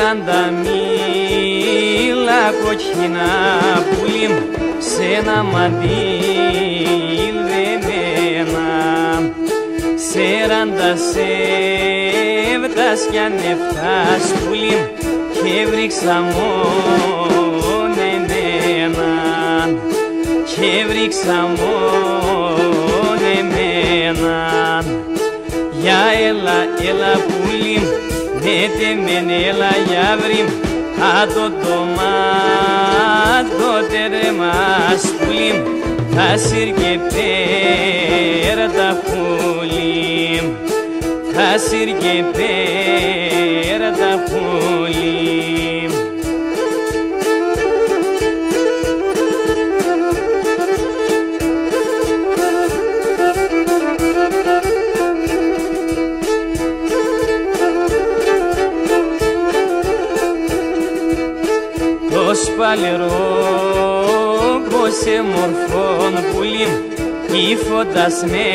40 μίλα κόκκινα πουλί μου σ' ένα μαντίλ δεμένα, 40 σέβτας κι ανεφτάς πουλί μου και βρήξα μόνο εμένα, και βρήξα μόνο εμένα. Για έλα πουλί μου, ναι τεμέν έλα για βρει μου, άτο το τέρμας πουλί μου, θα σύρκε πέρα τα πουλί μου, θα σύρκε πέρα τα πουλί μου. Το σπαλερό σε μορφών πουλί μου, κύφοντας με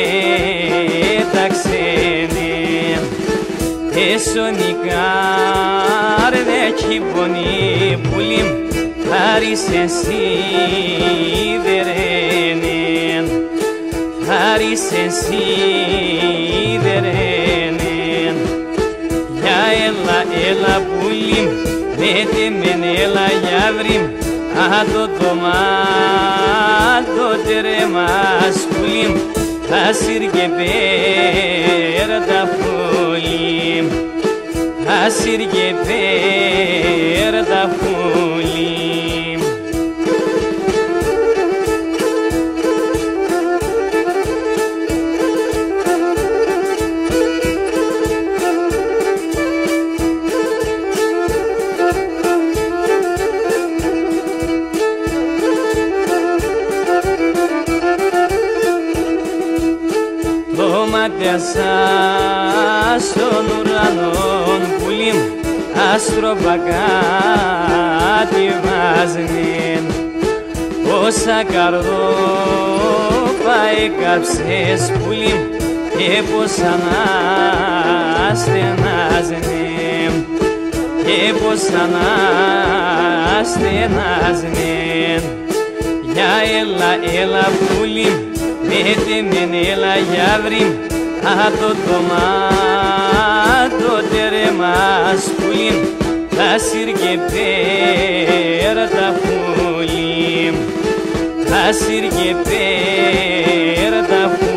τα ξένη, εσωνικά ρε κυπονή πουλί μου, χάρισε σιδερένη, χάρισε σιδερένη. Για έλα πουλί μου, ναι τεμέν έλα για βρει μου, άτο το τέρμας πουλί μου, θα σύρκε πέρα τα πουλί μου, θα σύρκε πέρα τα πουλί μου. Μάτια σας στον ουρανόν πουλί μου, αστροπακάτι βάζνιν, όσα καρδόπα έκαψες πουλί μου και πόσα να στενάζνιν, και πόσα να στενάζνιν. Για έλα πουλί μου, ναι τεμέν έλα για βρει μου, άτο το τέρμας πουλί μου, θα σύρκε πέρα τα πουλί μου, θα σύρκε πέρα τα πουλί μου.